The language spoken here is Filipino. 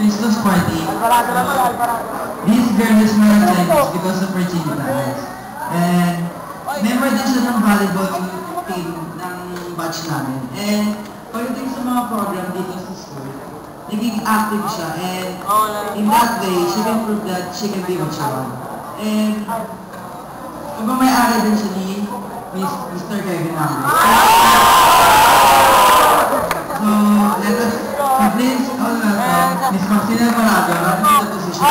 Christmas party, this girl is my Chinese because of her genitals. And member din siya ng volleyball team ng batch namin. And pagdating sa mga program dito sa school, naging active siya. And in that way, she can prove that she can be what she wants. And may-ari din siya ni Mr. Kevin Amber. So, let us please all welcome Ms. Maxine Alvarado at the position.